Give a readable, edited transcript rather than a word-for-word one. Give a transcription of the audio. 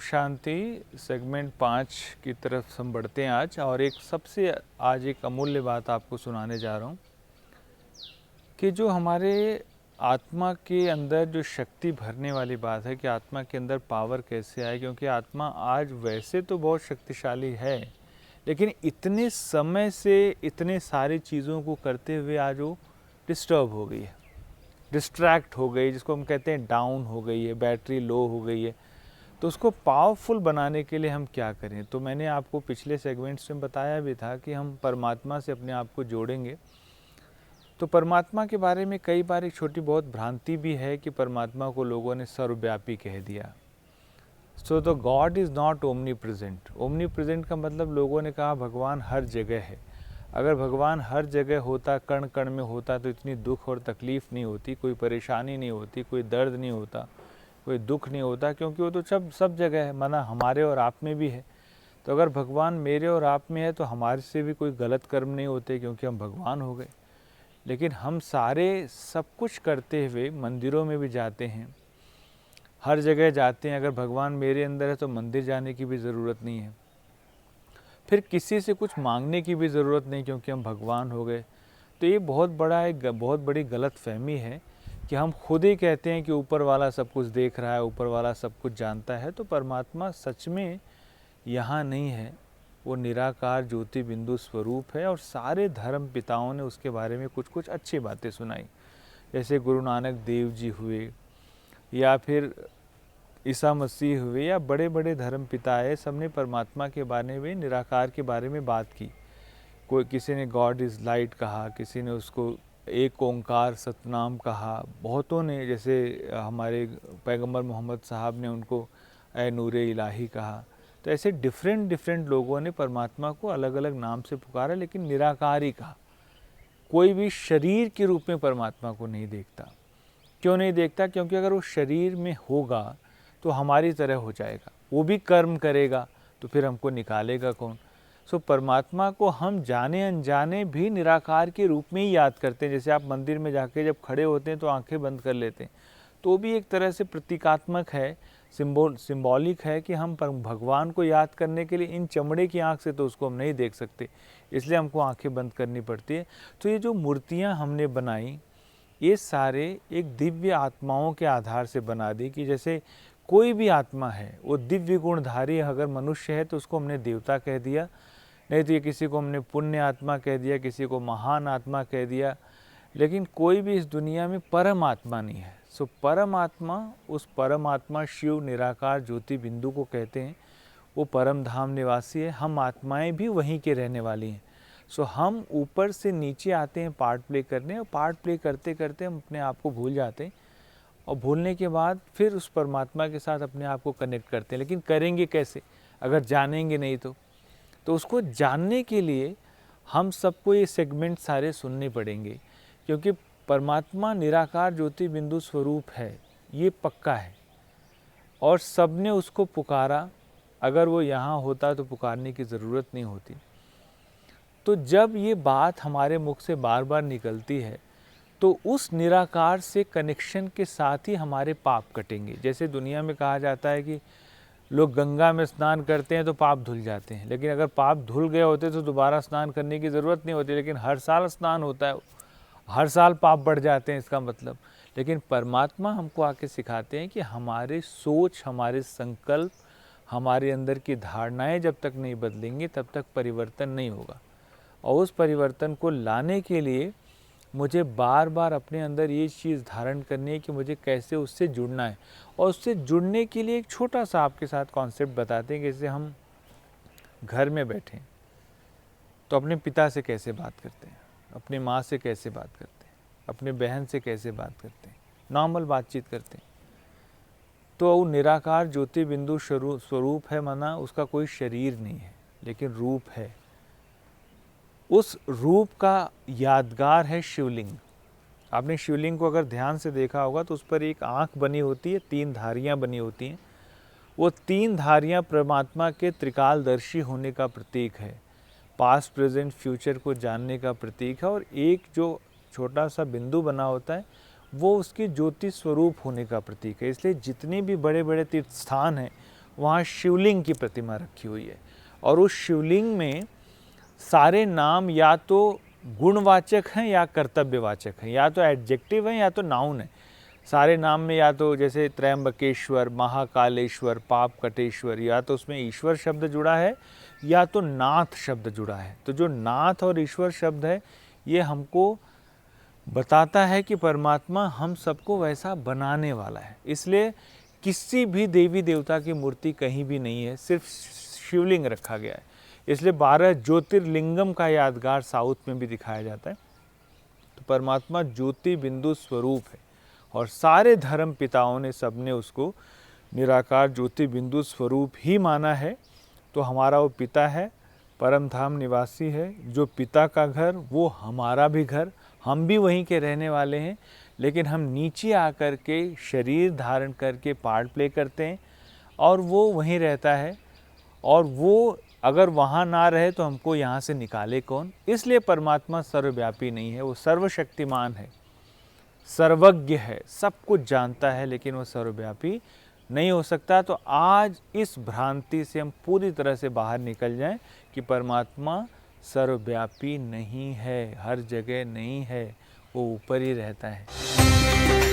शांति। Segment 5 की तरफ हम बढ़ते हैं आज, और एक सबसे आज एक अमूल्य बात आपको सुनाने जा रहा हूँ कि जो हमारे आत्मा के अंदर जो शक्ति भरने वाली बात है कि आत्मा के अंदर पावर कैसे आए, क्योंकि आत्मा आज वैसे तो बहुत शक्तिशाली है, लेकिन इतने समय से इतने सारी चीज़ों को करते हुए आज वो डिस्टर्ब हो गई है, डिस्ट्रैक्ट हो गई, जिसको हम कहते हैं डाउन हो गई है, बैटरी लो हो गई है। तो उसको पावरफुल बनाने के लिए हम क्या करें? तो मैंने आपको पिछले सेगमेंट्स में बताया भी था कि हम परमात्मा से अपने आप को जोड़ेंगे। तो परमात्मा के बारे में कई बार एक छोटी बहुत भ्रांति भी है कि परमात्मा को लोगों ने सर्वव्यापी कह दिया। So the God is not omni present. Omni present का मतलब लोगों ने कहा भगवान हर जगह है। अगर भगवान हर जगह होता, कण कण में होता, तो इतनी दुख और तकलीफ़ नहीं होती, कोई परेशानी नहीं होती, कोई दर्द नहीं होता, कोई दुख नहीं होता, क्योंकि वो तो सब जगह है, माना हमारे और आप में भी है। तो अगर भगवान मेरे और आप में है तो हमारे से भी कोई गलत कर्म नहीं होते, क्योंकि हम भगवान हो गए। लेकिन हम सारे सब कुछ करते हुए मंदिरों में भी जाते हैं, हर जगह जाते हैं। अगर भगवान मेरे अंदर है तो मंदिर जाने की भी ज़रूरत नहीं है, फिर किसी से कुछ मांगने की भी ज़रूरत नहीं, क्योंकि हम भगवान हो गए। तो ये बहुत बड़ी गलत फहमी है कि हम खुद ही कहते हैं कि ऊपर वाला सब कुछ देख रहा है, ऊपर वाला सब कुछ जानता है। तो परमात्मा सच में यहाँ नहीं है, वो निराकार ज्योति बिंदु स्वरूप है। और सारे धर्म पिताओं ने उसके बारे में कुछ कुछ अच्छी बातें सुनाई, जैसे गुरु नानक देव जी हुए, या फिर ईसा मसीह हुए, या बड़े बड़े धर्म पिता है, सबने परमात्मा के बारे में, निराकार के बारे में बात की। कोई किसी ने गॉड इज़ लाइट कहा, किसी ने उसको एक ओंकार सतनाम कहा, बहुतों ने, जैसे हमारे पैगंबर मोहम्मद साहब ने उनको ए नूरे इलाही कहा। तो ऐसे डिफरेंट लोगों ने परमात्मा को अलग अलग नाम से पुकारा, लेकिन निराकार ही कहा। कोई भी शरीर के रूप में परमात्मा को नहीं देखता। क्यों नहीं देखता? क्योंकि अगर वो शरीर में होगा तो हमारी तरह हो जाएगा, वो भी कर्म करेगा, तो फिर हमको निकालेगा कौन? सो परमात्मा को हम जाने अनजाने भी निराकार के रूप में ही याद करते हैं। जैसे आप मंदिर में जाके जब खड़े होते हैं तो आंखें बंद कर लेते हैं, तो भी एक तरह से प्रतीकात्मक है, सिंबॉलिक है कि हम भगवान को याद करने के लिए इन चमड़े की आंख से तो उसको हम नहीं देख सकते, इसलिए हमको आंखें बंद करनी पड़ती है। तो ये जो मूर्तियाँ हमने बनाई, ये सारे एक दिव्य आत्माओं के आधार से बना दी, कि जैसे कोई भी आत्मा है वो दिव्य गुणधारी, अगर मनुष्य है तो उसको हमने देवता कह दिया, नहीं तो ये किसी को हमने पुण्य आत्मा कह दिया, किसी को महान आत्मा कह दिया। लेकिन कोई भी इस दुनिया में परम आत्मा नहीं है। सो परम आत्मा, उस परम आत्मा शिव निराकार ज्योति बिंदु को कहते हैं। वो परम धाम निवासी है, हम आत्माएं भी वहीं के रहने वाली हैं। सो हम ऊपर से नीचे आते हैं पार्ट प्ले करने, और पार्ट प्ले करते करते हम अपने आप को भूल जाते हैं, और भूलने के बाद फिर उस परमात्मा के साथ अपने आप को कनेक्ट करते हैं। लेकिन करेंगे कैसे अगर जानेंगे नहीं तो उसको जानने के लिए हम सबको ये सेगमेंट सारे सुनने पड़ेंगे, क्योंकि परमात्मा निराकार ज्योति बिंदु स्वरूप है, ये पक्का है, और सबने उसको पुकारा। अगर वो यहाँ होता तो पुकारने की ज़रूरत नहीं होती। तो जब ये बात हमारे मुख से बार बार निकलती है तो उस निराकार से कनेक्शन के साथ ही हमारे पाप कटेंगे। जैसे दुनिया में कहा जाता है कि लोग गंगा में स्नान करते हैं तो पाप धुल जाते हैं, लेकिन अगर पाप धुल गए होते तो दोबारा स्नान करने की ज़रूरत नहीं होती। लेकिन हर साल स्नान होता है, हर साल पाप बढ़ जाते हैं, इसका मतलब। लेकिन परमात्मा हमको आके सिखाते हैं कि हमारे सोच, हमारे संकल्प, हमारे अंदर की धारणाएं जब तक नहीं बदलेंगी तब तक परिवर्तन नहीं होगा। और उस परिवर्तन को लाने के लिए मुझे बार बार अपने अंदर ये चीज़ धारण करनी है कि मुझे कैसे उससे जुड़ना है। और उससे जुड़ने के लिए एक छोटा सा आपके साथ कॉन्सेप्ट बताते हैं कि जैसे हम घर में बैठे तो अपने पिता से कैसे बात करते हैं, अपनी माँ से कैसे बात करते हैं, अपने बहन से कैसे बात करते हैं, नॉर्मल बातचीत करते हैं। तो वो निराकार ज्योति बिंदु स्वरूप है, माना उसका कोई शरीर नहीं है लेकिन रूप है। उस रूप का यादगार है शिवलिंग। आपने शिवलिंग को अगर ध्यान से देखा होगा तो उस पर एक आँख बनी होती है, 3 धारियाँ बनी होती हैं। वो 3 धारियाँ परमात्मा के त्रिकालदर्शी होने का प्रतीक है, पास्ट प्रेजेंट फ्यूचर को जानने का प्रतीक है। और एक जो छोटा सा बिंदु बना होता है वो उसकी ज्योति स्वरूप होने का प्रतीक है। इसलिए जितने भी बड़े बड़े तीर्थ स्थान हैं वहाँ शिवलिंग की प्रतिमा रखी हुई है और उस शिवलिंग में सारे नाम या तो गुणवाचक हैं या कर्तव्यवाचक हैं, या तो एडजेक्टिव हैं या तो नाउन है। सारे नाम में या तो जैसे त्रयंबकेश्वर, महाकालेश्वर, पाप कटेश्वर, या तो उसमें ईश्वर शब्द जुड़ा है या तो नाथ शब्द जुड़ा है। तो जो नाथ और ईश्वर शब्द है ये हमको बताता है कि परमात्मा हम सबको वैसा बनाने वाला है। इसलिए किसी भी देवी देवता की मूर्ति कहीं भी नहीं है, सिर्फ शिवलिंग रखा गया है। इसलिए 12 ज्योतिर्लिंगम का यादगार साउथ में भी दिखाया जाता है। तो परमात्मा ज्योति बिंदु स्वरूप है और सारे धर्म पिताओं ने सबने उसको निराकार ज्योति बिंदु स्वरूप ही माना है। तो हमारा वो पिता है, परम धाम निवासी है, जो पिता का घर वो हमारा भी घर, हम भी वहीं के रहने वाले हैं। लेकिन हम नीचे आकर के शरीर धारण करके पार्ट प्ले करते हैं और वो वहीं रहता है, और वो अगर वहाँ ना रहे तो हमको यहाँ से निकाले कौन। इसलिए परमात्मा सर्वव्यापी नहीं है, वो सर्वशक्तिमान है, सर्वज्ञ है, सब कुछ जानता है, लेकिन वो सर्वव्यापी नहीं हो सकता। तो आज इस भ्रांति से हम पूरी तरह से बाहर निकल जाएं कि परमात्मा सर्वव्यापी नहीं है, हर जगह नहीं है, वो ऊपर ही रहता है।